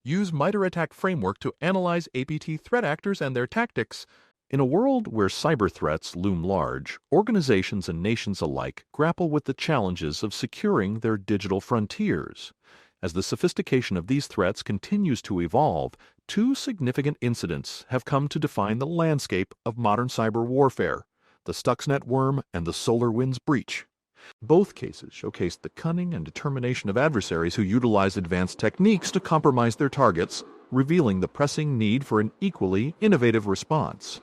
use MITRE ATT&CK framework to analyze APT threat actors and their tactics. In a world where cyber threats loom large, organizations and nations alike grapple with the challenges of securing their digital frontiers. As the sophistication of these threats continues to evolve, two significant incidents have come to define the landscape of modern cyber warfare: the Stuxnet worm and the SolarWinds breach. Both cases showcased the cunning and determination of adversaries who utilize advanced techniques to compromise their targets, revealing the pressing need for an equally innovative response.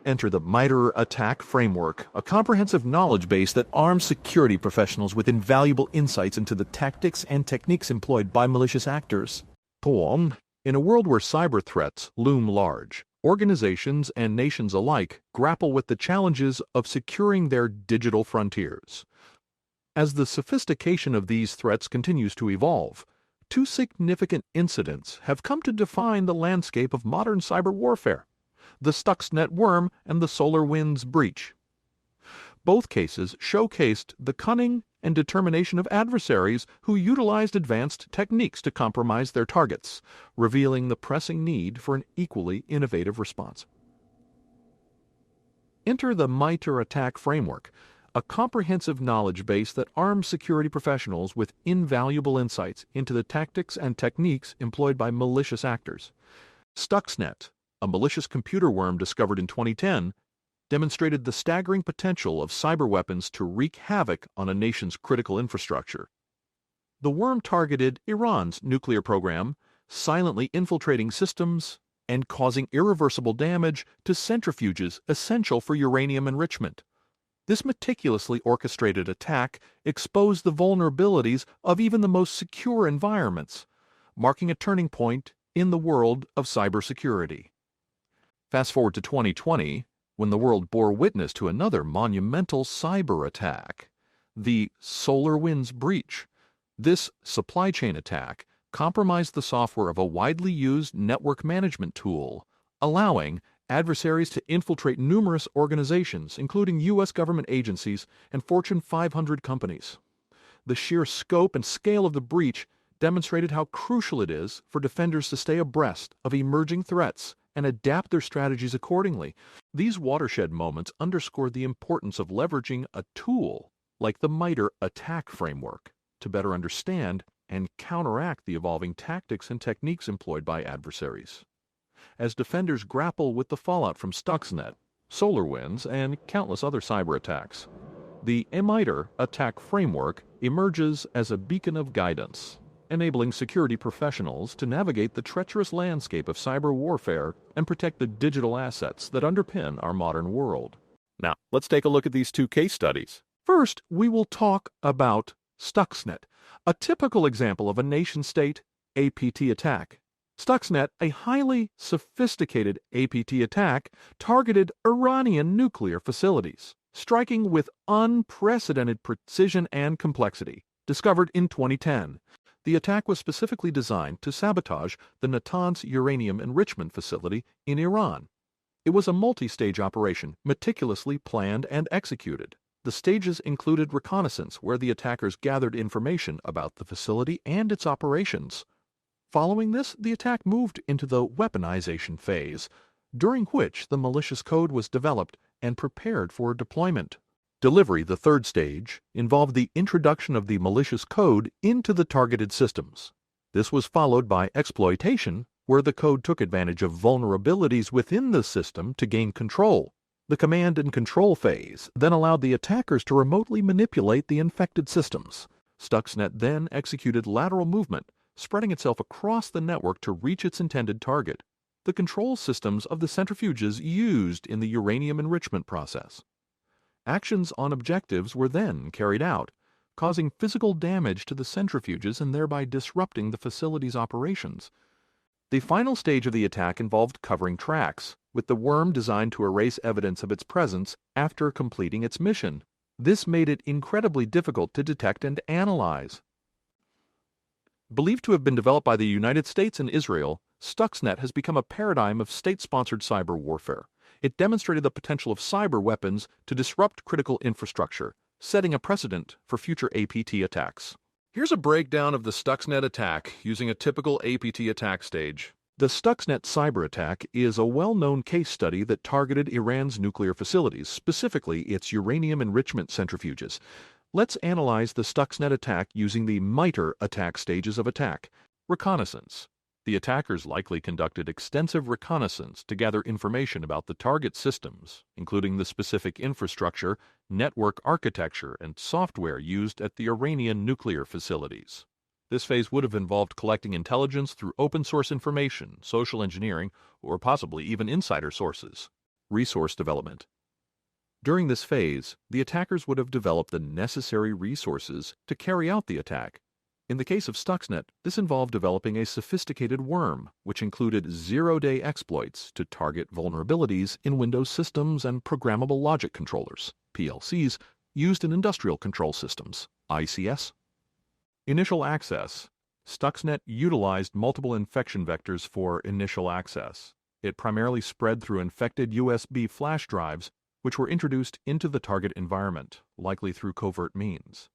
Enter the MITRE ATT&CK framework, a comprehensive knowledge base that arms security professionals with invaluable insights into the tactics and techniques employed by malicious actors. Poem. In a world where cyber threats loom large, organizations and nations alike grapple with the challenges of securing their digital frontiers. As the sophistication of these threats continues to evolve, two significant incidents have come to define the landscape of modern cyber warfare: the Stuxnet worm and the SolarWinds breach. Both cases showcased the cunning and determination of adversaries who utilized advanced techniques to compromise their targets, revealing the pressing need for an equally innovative response. Enter the MITRE ATT&CK framework, a comprehensive knowledge base that arms security professionals with invaluable insights into the tactics and techniques employed by malicious actors. Stuxnet, a malicious computer worm discovered in 2010, demonstrated the staggering potential of cyber weapons to wreak havoc on a nation's critical infrastructure. The worm targeted Iran's nuclear program, silently infiltrating systems and causing irreversible damage to centrifuges essential for uranium enrichment. This meticulously orchestrated attack exposed the vulnerabilities of even the most secure environments, marking a turning point in the world of cybersecurity. Fast forward to 2020, when the world bore witness to another monumental cyber attack, the SolarWinds breach. This supply chain attack compromised the software of a widely used network management tool, allowing adversaries to infiltrate numerous organizations, including U.S. government agencies and Fortune 500 companies. The sheer scope and scale of the breach demonstrated how crucial it is for defenders to stay abreast of emerging threats and adapt their strategies accordingly. These watershed moments underscore the importance of leveraging a tool like the MITRE ATT&CK framework to better understand and counteract the evolving tactics and techniques employed by adversaries. As defenders grapple with the fallout from Stuxnet, SolarWinds, and countless other cyber attacks, the MITRE ATT&CK framework emerges as a beacon of guidance, enabling security professionals to navigate the treacherous landscape of cyber warfare and protect the digital assets that underpin our modern world. Now, let's take a look at these two case studies. First, we will talk about Stuxnet, a typical example of a nation-state APT attack. Stuxnet, a highly sophisticated APT attack, targeted Iranian nuclear facilities, striking with unprecedented precision and complexity. Discovered in 2010, the attack was specifically designed to sabotage the Natanz uranium enrichment facility in Iran. It was a multi-stage operation, meticulously planned and executed. The stages included reconnaissance, where the attackers gathered information about the facility and its operations. Following this, the attack moved into the weaponization phase, during which the malicious code was developed and prepared for deployment. Delivery, the third stage, involved the introduction of the malicious code into the targeted systems. This was followed by exploitation, where the code took advantage of vulnerabilities within the system to gain control. The command and control phase then allowed the attackers to remotely manipulate the infected systems. Stuxnet then executed lateral movement, spreading itself across the network to reach its intended target, the control systems of the centrifuges used in the uranium enrichment process. Actions on objectives were then carried out, causing physical damage to the centrifuges and thereby disrupting the facility's operations. The final stage of the attack involved covering tracks, with the worm designed to erase evidence of its presence after completing its mission. This made it incredibly difficult to detect and analyze. Believed to have been developed by the United States and Israel, Stuxnet has become a paradigm of state-sponsored cyber warfare. It demonstrated the potential of cyber weapons to disrupt critical infrastructure, setting a precedent for future APT attacks. Here's a breakdown of the Stuxnet attack using a typical APT attack stage. The Stuxnet cyber attack is a well-known case study that targeted Iran's nuclear facilities, specifically its uranium enrichment centrifuges. Let's analyze the Stuxnet attack using the MITRE attack stages of attack. Reconnaissance. The attackers likely conducted extensive reconnaissance to gather information about the target systems, including the specific infrastructure, network architecture, and software used at the Iranian nuclear facilities. This phase would have involved collecting intelligence through open-source information, social engineering, or possibly even insider sources. Resource development. During this phase, the attackers would have developed the necessary resources to carry out the attack. In the case of Stuxnet, this involved developing a sophisticated worm, which included zero-day exploits to target vulnerabilities in Windows systems and programmable logic controllers, PLCs, used in industrial control systems, ICS. Initial access. Stuxnet utilized multiple infection vectors for initial access. It primarily spread through infected USB flash drives, which were introduced into the target environment, likely through covert means.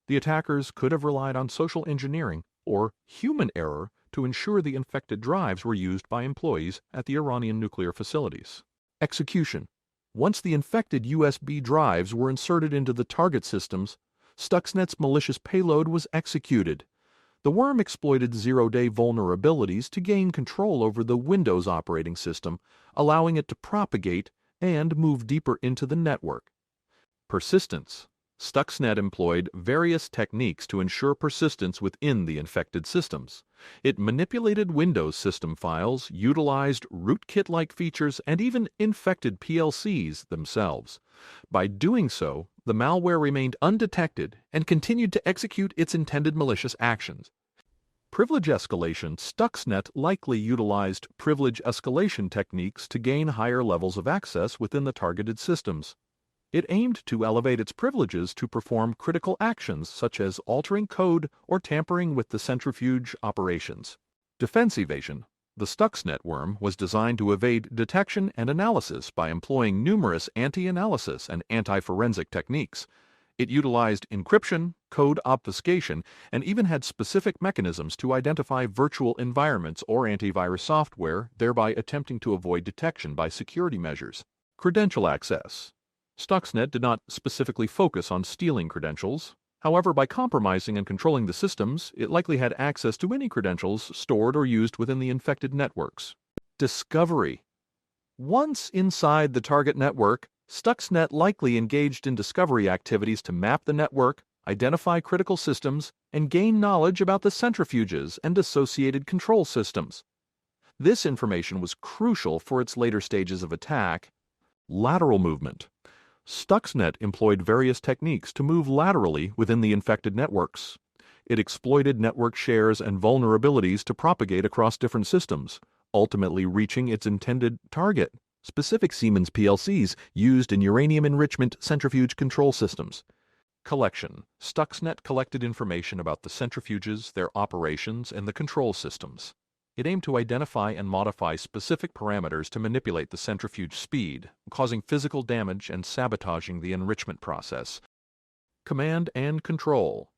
The attackers could have relied on social engineering or human error to ensure the infected drives were used by employees at the Iranian nuclear facilities. Execution. Once the infected USB drives were inserted into the target systems, Stuxnet's malicious payload was executed. The worm exploited zero-day vulnerabilities to gain control over the Windows operating system, allowing it to propagate and move deeper into the network. Persistence. Stuxnet employed various techniques to ensure persistence within the infected systems. It manipulated Windows system files, utilized rootkit-like features, and even infected PLCs themselves. By doing so, the malware remained undetected and continued to execute its intended malicious actions. Privilege escalation. Stuxnet likely utilized privilege escalation techniques to gain higher levels of access within the targeted systems. It aimed to elevate its privileges to perform critical actions such as altering code or tampering with the centrifuge operations. Defense evasion. The Stuxnet worm was designed to evade detection and analysis by employing numerous anti-analysis and anti-forensic techniques. It utilized encryption, code obfuscation, and even had specific mechanisms to identify virtual environments or antivirus software, thereby attempting to avoid detection by security measures. Credential access. Stuxnet did not specifically focus on stealing credentials. However, by compromising and controlling the systems, it likely had access to any credentials stored or used within the infected networks. Discovery. Once inside the target network, Stuxnet likely engaged in discovery activities to map the network, identify critical systems, and gain knowledge about the centrifuges and associated control systems. This information was crucial for its later stages of attack. Lateral movement. Stuxnet employed various techniques to move laterally within the infected networks. It exploited network shares and vulnerabilities to propagate across different systems, ultimately reaching its intended target, specific Siemens PLCs used in uranium enrichment centrifuge control systems. Collection. Stuxnet collected information about the centrifuges, their operations, and the control systems. It aimed to identify and modify specific parameters to manipulate the centrifuge speed, causing physical damage and sabotaging the enrichment process. Command and control.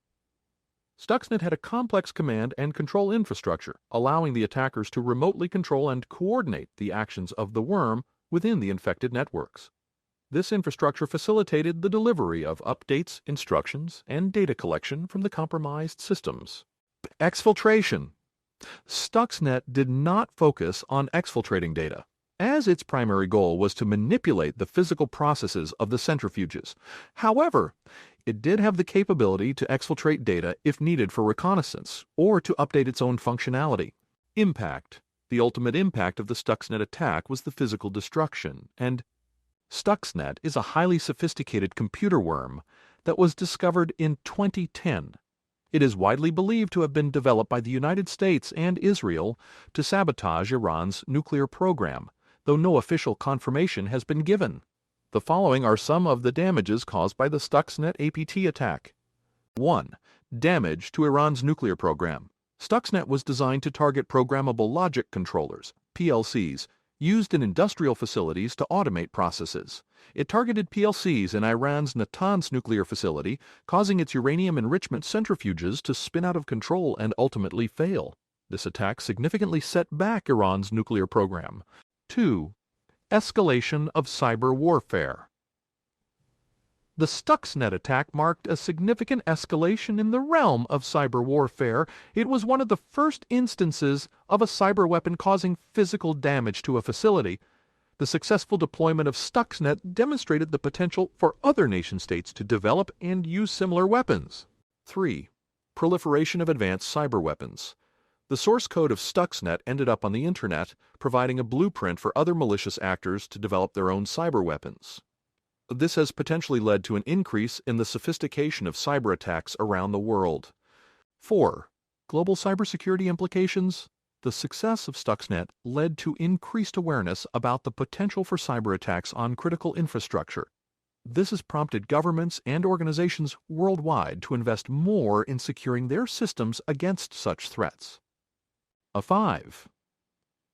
Stuxnet had a complex command and control infrastructure, allowing the attackers to remotely control and coordinate the actions of the worm within the infected networks. This infrastructure facilitated the delivery of updates, instructions, and data collection from the compromised systems. Exfiltration. Stuxnet did not focus on exfiltrating data, as its primary goal was to manipulate the physical processes of the centrifuges. However, it did have the capability to exfiltrate data if needed for reconnaissance or to update its own functionality. Impact. The ultimate impact of the Stuxnet attack was the physical destruction, and Stuxnet is a highly sophisticated computer worm that was discovered in 2010. It is widely believed to have been developed by the United States and Israel to sabotage Iran's nuclear program, though no official confirmation has been given. The following are some of the damages caused by the Stuxnet APT attack. 1. Damage to Iran's nuclear program. Stuxnet was designed to target programmable logic controllers, PLCs, used in industrial facilities to automate processes. It targeted PLCs in Iran's Natanz nuclear facility, causing its uranium enrichment centrifuges to spin out of control and ultimately fail. This attack significantly set back Iran's nuclear program. 2. Escalation of cyber warfare. The Stuxnet attack marked a significant escalation in the realm of cyber warfare. It was one of the first instances of a cyber weapon causing physical damage to a facility. The successful deployment of Stuxnet demonstrated the potential for other nation-states to develop and use similar weapons. 3. Proliferation of advanced cyber weapons. The source code of Stuxnet ended up on the Internet, providing a blueprint for other malicious actors to develop their own cyber weapons. This has potentially led to an increase in the sophistication of cyber attacks around the world. 4. Global cybersecurity implications. The success of Stuxnet led to increased awareness about the potential for cyber attacks on critical infrastructure. This has prompted governments and organizations worldwide to invest more in securing their systems against such threats. 5.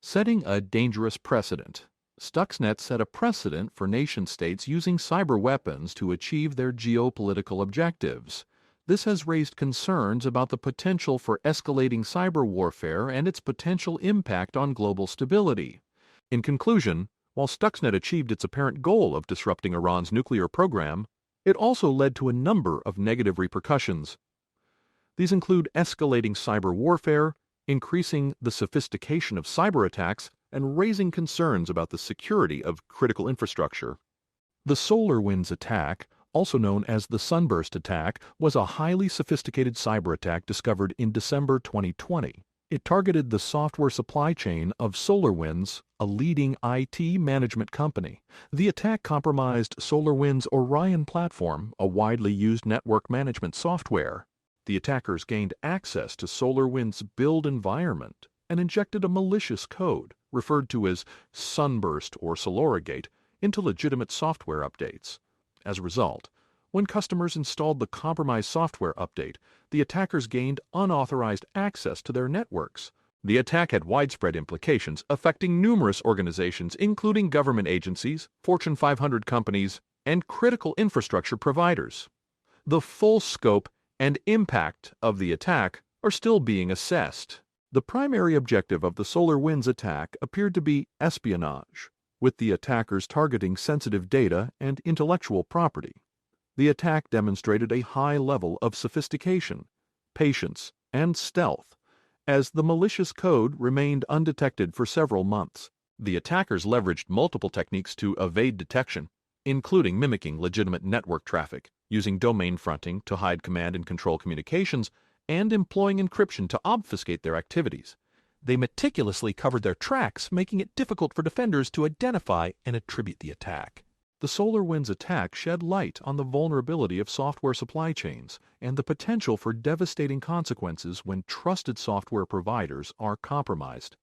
Setting a dangerous precedent. Stuxnet set a precedent for nation-states using cyber weapons to achieve their geopolitical objectives. This has raised concerns about the potential for escalating cyber warfare and its potential impact on global stability. In conclusion, while Stuxnet achieved its apparent goal of disrupting Iran's nuclear program, it also led to a number of negative repercussions. These include escalating cyber warfare, increasing the sophistication of cyber attacks, and raising concerns about the security of critical infrastructure. The SolarWinds attack, also known as the Sunburst attack, was a highly sophisticated cyber attack discovered in December 2020. It targeted the software supply chain of SolarWinds, a leading IT management company. The attack compromised SolarWinds' Orion platform, a widely used network management software. The attackers gained access to SolarWinds' build environment and injected a malicious code, referred to as Sunburst or Solorigate, into legitimate software updates. As a result, when customers installed the compromised software update, the attackers gained unauthorized access to their networks. The attack had widespread implications affecting numerous organizations, including government agencies, Fortune 500 companies, and critical infrastructure providers. The full scope and impact of the attack are still being assessed. The primary objective of the SolarWinds attack appeared to be espionage, with the attackers targeting sensitive data and intellectual property. The attack demonstrated a high level of sophistication, patience, and stealth, as the malicious code remained undetected for several months. The attackers leveraged multiple techniques to evade detection, including mimicking legitimate network traffic, using domain fronting to hide command and control communications, and employing encryption to obfuscate their activities. They meticulously covered their tracks, making it difficult for defenders to identify and attribute the attack. The SolarWinds attack shed light on the vulnerability of software supply chains and the potential for devastating consequences when trusted software providers are compromised.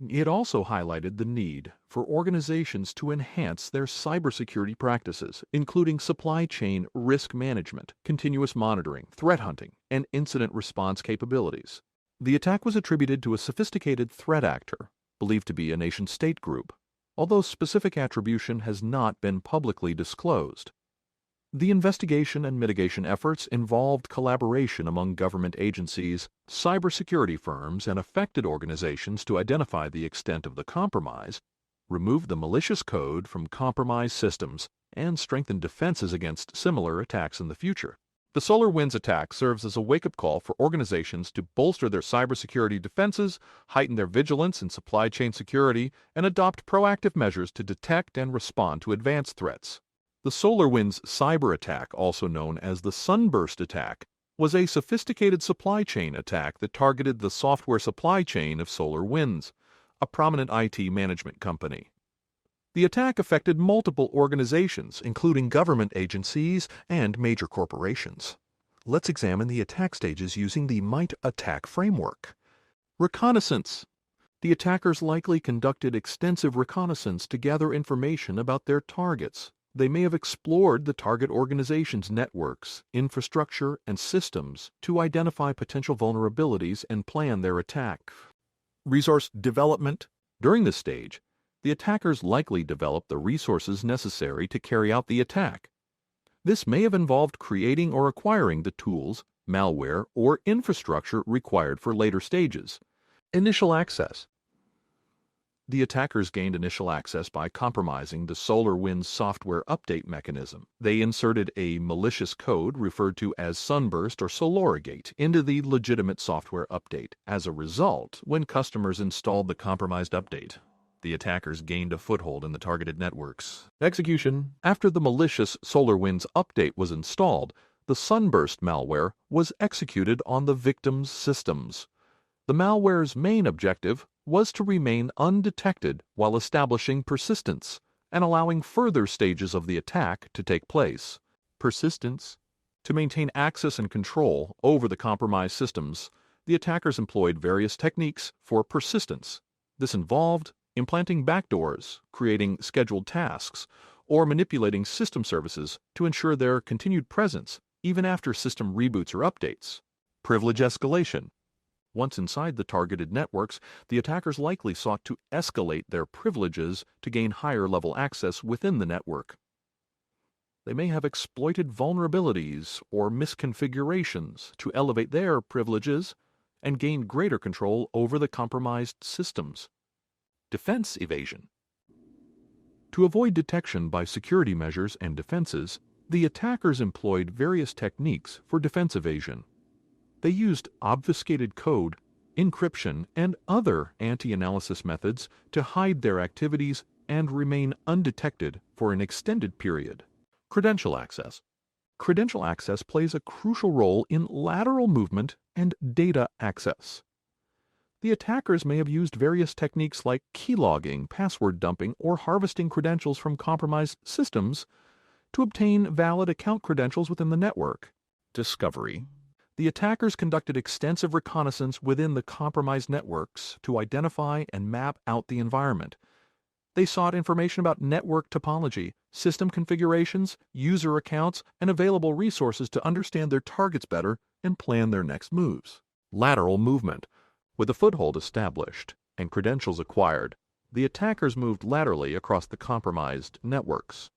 It also highlighted the need for organizations to enhance their cybersecurity practices, including supply chain risk management, continuous monitoring, threat hunting, and incident response capabilities. The attack was attributed to a sophisticated threat actor, believed to be a nation-state group, although specific attribution has not been publicly disclosed. The investigation and mitigation efforts involved collaboration among government agencies, cybersecurity firms, and affected organizations to identify the extent of the compromise, remove the malicious code from compromised systems, and strengthen defenses against similar attacks in the future. The SolarWinds attack serves as a wake-up call for organizations to bolster their cybersecurity defenses, heighten their vigilance in supply chain security, and adopt proactive measures to detect and respond to advanced threats. The SolarWinds cyber attack, also known as the Sunburst attack, was a sophisticated supply chain attack that targeted the software supply chain of SolarWinds, a prominent IT management company. The attack affected multiple organizations, including government agencies and major corporations. Let's examine the attack stages using the MITE attack framework. Reconnaissance. The attackers likely conducted extensive reconnaissance to gather information about their targets. They may have explored the target organization's networks, infrastructure, and systems to identify potential vulnerabilities and plan their attack. Resource development. During this stage, the attackers likely developed the resources necessary to carry out the attack. This may have involved creating or acquiring the tools, malware, or infrastructure required for later stages. Initial access. The attackers gained initial access by compromising the SolarWinds software update mechanism. They inserted a malicious code referred to as Sunburst or Solorigate into the legitimate software update. As a result, when customers installed the compromised update, the attackers gained a foothold in the targeted networks. Execution. After the malicious SolarWinds update was installed, the Sunburst malware was executed on the victim's systems. The malware's main objective was to remain undetected while establishing persistence and allowing further stages of the attack to take place. Persistence. To maintain access and control over the compromised systems, the attackers employed various techniques for persistence. This involved implanting backdoors, creating scheduled tasks, or manipulating system services to ensure their continued presence even after system reboots or updates. Privilege escalation. Once inside the targeted networks, the attackers likely sought to escalate their privileges to gain higher-level access within the network. They may have exploited vulnerabilities or misconfigurations to elevate their privileges and gain greater control over the compromised systems. Defense evasion. To avoid detection by security measures and defenses, the attackers employed various techniques for defense evasion. They used obfuscated code, encryption, and other anti-analysis methods to hide their activities and remain undetected for an extended period. Credential access. Credential access plays a crucial role in lateral movement and data access. The attackers may have used various techniques like keylogging, password dumping, or harvesting credentials from compromised systems to obtain valid account credentials within the network. Discovery. The attackers conducted extensive reconnaissance within the compromised networks to identify and map out the environment. They sought information about network topology, system configurations, user accounts, and available resources to understand their targets better and plan their next moves. Lateral movement. With a foothold established and credentials acquired, the attackers moved laterally across the compromised networks.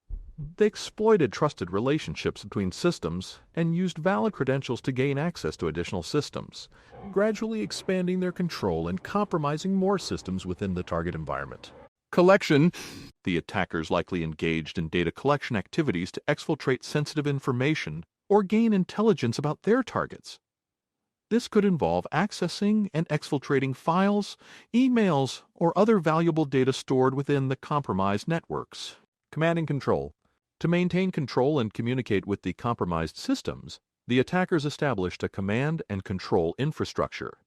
They exploited trusted relationships between systems and used valid credentials to gain access to additional systems, gradually expanding their control and compromising more systems within the target environment. Collection. The attackers likely engaged in data collection activities to exfiltrate sensitive information or gain intelligence about their targets. This could involve accessing and exfiltrating files, emails, or other valuable data stored within the compromised networks. Command and control. To maintain control and communicate with the compromised systems, the attackers established a command and control infrastructure.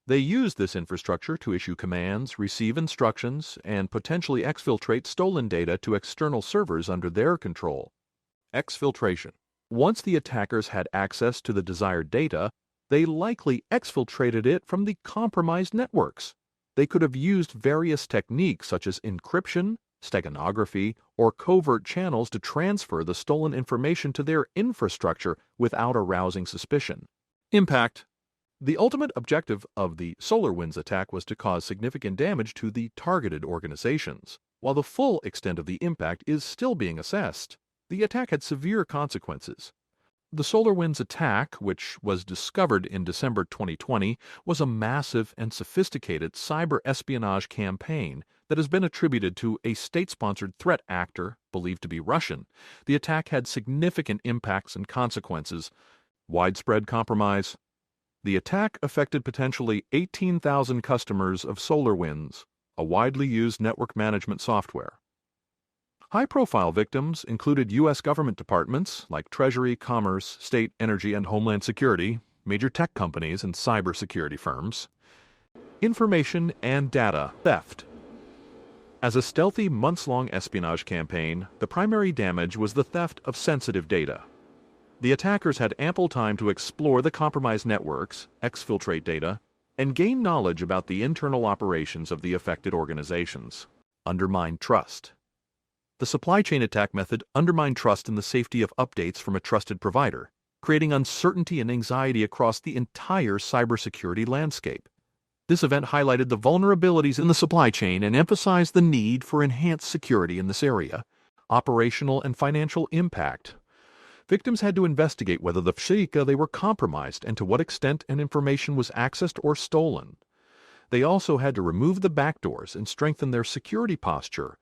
They used this infrastructure to issue commands, receive instructions, and potentially exfiltrate stolen data to external servers under their control. Exfiltration. Once the attackers had access to the desired data, they likely exfiltrated it from the compromised networks. They could have used various techniques such as encryption, steganography, or covert channels to transfer the stolen information to their infrastructure without arousing suspicion. Impact. The ultimate objective of the SolarWinds attack was to cause significant damage to the targeted organizations. While the full extent of the impact is still being assessed, the attack had severe consequences. The SolarWinds attack, which was discovered in December 2020, was a massive and sophisticated cyber espionage campaign that has been attributed to a state-sponsored threat actor believed to be Russian. The attack had significant impacts and consequences. Widespread compromise. The attack affected potentially 18,000 customers of SolarWinds, a widely used network management software. High-profile victims included U.S. government departments like Treasury, Commerce, State, Energy, and Homeland Security, major tech companies, and cybersecurity firms. Information and data theft. As a stealthy, months-long espionage campaign, the primary damage was the theft of sensitive data. The attackers had ample time to explore the compromised networks, exfiltrate data, and gain knowledge about the internal operations of the affected organizations. Undermine trust. The supply chain attack method undermined trust in the safety of updates from a trusted provider, creating uncertainty and anxiety across the entire cybersecurity landscape. This event highlighted the vulnerabilities in the supply chain and emphasized the need for enhanced security in this area. Operational and financial impact. Victims had to investigate whether they were compromised and to what extent information was accessed or stolen. They also had to remove the backdoors and strengthen their security posture.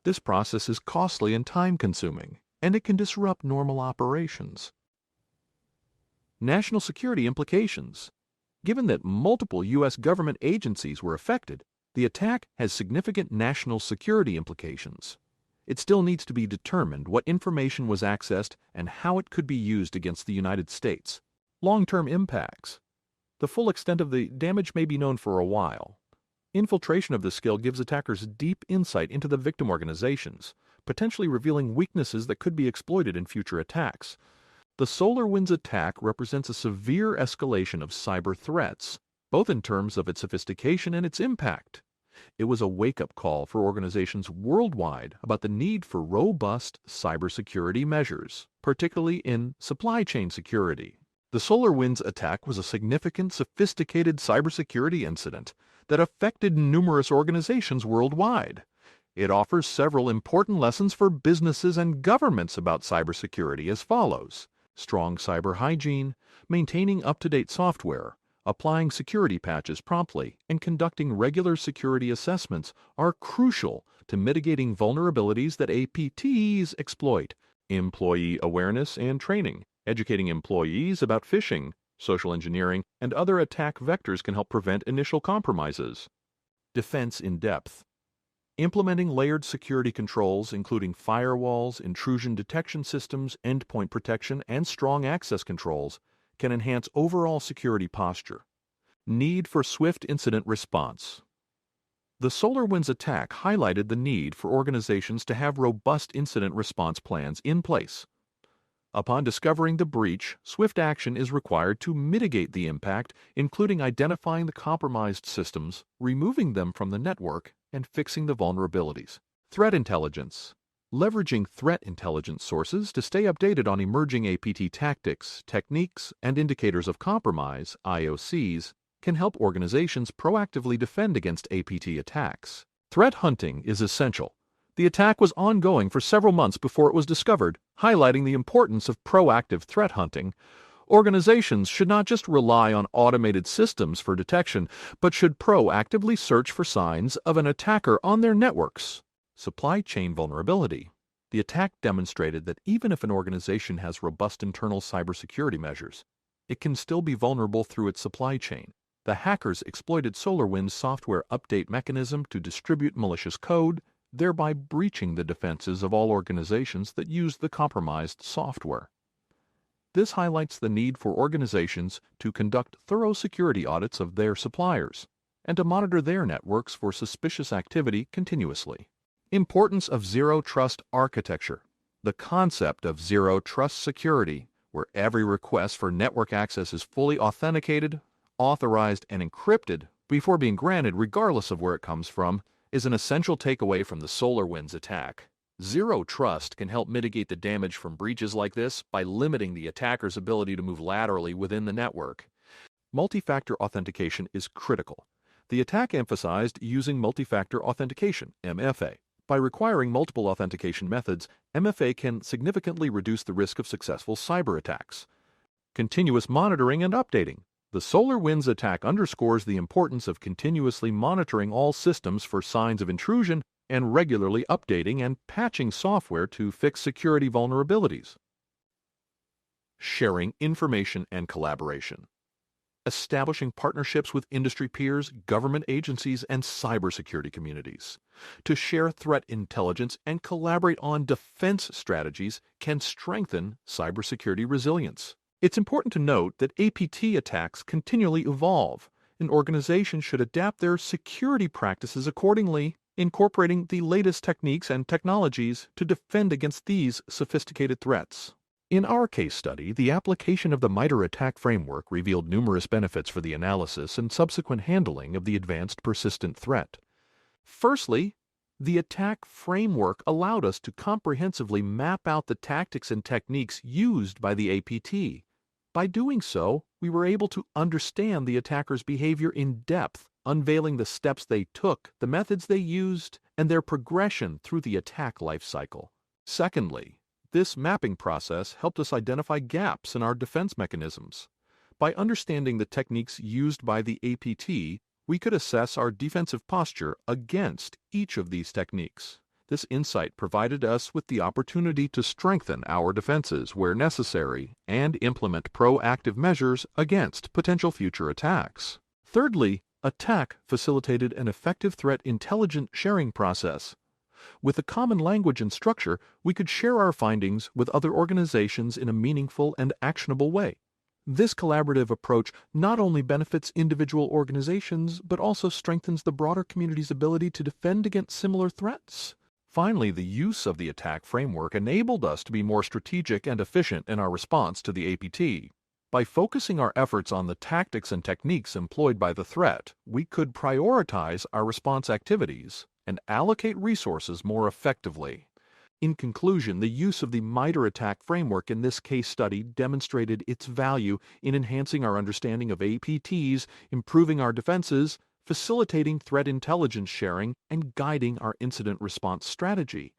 This process is costly and time-consuming, and it can disrupt normal operations. National security implications. Given that multiple U.S. government agencies were affected, the attack has significant national security implications. It still needs to be determined what information was accessed and how it could be used against the United States. Long-term impacts. The full extent of the damage may be known for a while. Infiltration of this skill gives attackers deep insight into the victim organizations, potentially revealing weaknesses that could be exploited in future attacks. The SolarWinds attack represents a severe escalation of cyber threats, both in terms of its sophistication and its impact. It was a wake-up call for organizations worldwide about the need for robust cybersecurity measures, particularly in supply chain security. The SolarWinds attack was a significant, sophisticated cybersecurity incident that affected numerous organizations worldwide. It offers several important lessons for businesses and governments about cybersecurity as follows: strong cyber hygiene, maintaining up-to-date software, applying security patches promptly, and conducting regular security assessments are crucial to mitigating vulnerabilities that APTs exploit. Employee awareness and training. Educating employees about phishing, social engineering, and other attack vectors can help prevent initial compromises. Defense in depth. Implementing layered security controls, including firewalls, intrusion detection systems, endpoint protection, and strong access controls, can enhance overall security posture. Need for swift incident response. The SolarWinds attack highlighted the need for organizations to have robust incident response plans in place. Upon discovering the breach, swift action is required to mitigate the impact, including identifying the compromised systems, removing them from the network, and fixing the vulnerabilities. Threat intelligence. Leveraging threat intelligence sources to stay updated on emerging APT tactics, techniques, and indicators of compromise, IOCs, can help organizations proactively defend against APT attacks. Threat hunting is essential. The attack was ongoing for several months before it was discovered, highlighting the importance of proactive threat hunting. Organizations should not just rely on automated systems for detection, but should proactively search for signs of an attacker on their networks. Supply chain vulnerability. The attack demonstrated that even if an organization has robust internal cybersecurity measures, it can still be vulnerable through its supply chain. The hackers exploited SolarWinds' software update mechanism to distribute malicious code, thereby breaching the defenses of all organizations that used the compromised software. This highlights the need for organizations to conduct thorough security audits of their suppliers and to monitor their networks for suspicious activity continuously. Importance of Zero Trust architecture. The concept of Zero Trust security, where every request for network access is fully authenticated, authorized, and encrypted before being granted regardless of where it comes from, is an essential takeaway from the SolarWinds attack. Zero Trust can help mitigate the damage from breaches like this by limiting the attacker's ability to move laterally within the network. Multi-factor authentication is critical. The attack emphasized using multi-factor authentication, MFA. By requiring multiple authentication methods, MFA can significantly reduce the risk of successful cyber attacks. Continuous monitoring and updating. The SolarWinds attack underscores the importance of continuously monitoring all systems for signs of intrusion and regularly updating and patching software to fix security vulnerabilities. Sharing information and collaboration. Establishing partnerships with industry peers, government agencies, and cybersecurity communities to share threat intelligence and collaborate on defense strategies can strengthen cybersecurity resilience. It's important to note that APT attacks continually evolve, and organizations should adapt their security practices accordingly, incorporating the latest techniques and technologies to defend against these sophisticated threats. In our case study, the application of the MITRE attack framework revealed numerous benefits for the analysis and subsequent handling of the advanced persistent threat. Firstly, the attack framework allowed us to comprehensively map out the tactics and techniques used by the APT. By doing so, we were able to understand the attacker's behavior in depth, unveiling the steps they took, the methods they used, and their progression through the attack lifecycle. Secondly, this mapping process helped us identify gaps in our defense mechanisms. By understanding the techniques used by the APT, we could assess our defensive posture against each of these techniques. This insight provided us with the opportunity to strengthen our defenses where necessary and implement proactive measures against potential future attacks. Thirdly, attack facilitated an effective threat intelligence sharing process. With a common language and structure, we could share our findings with other organizations in a meaningful and actionable way. This collaborative approach not only benefits individual organizations, but also strengthens the broader community's ability to defend against similar threats. Finally, the use of the attack framework enabled us to be more strategic and efficient in our response to the APT. By focusing our efforts on the tactics and techniques employed by the threat, we could prioritize our response activities and allocate resources more effectively. In conclusion, the use of the MITRE attack framework in this case study demonstrated its value in enhancing our understanding of APTs, improving our defenses, facilitating threat intelligence sharing, and guiding our incident response strategy.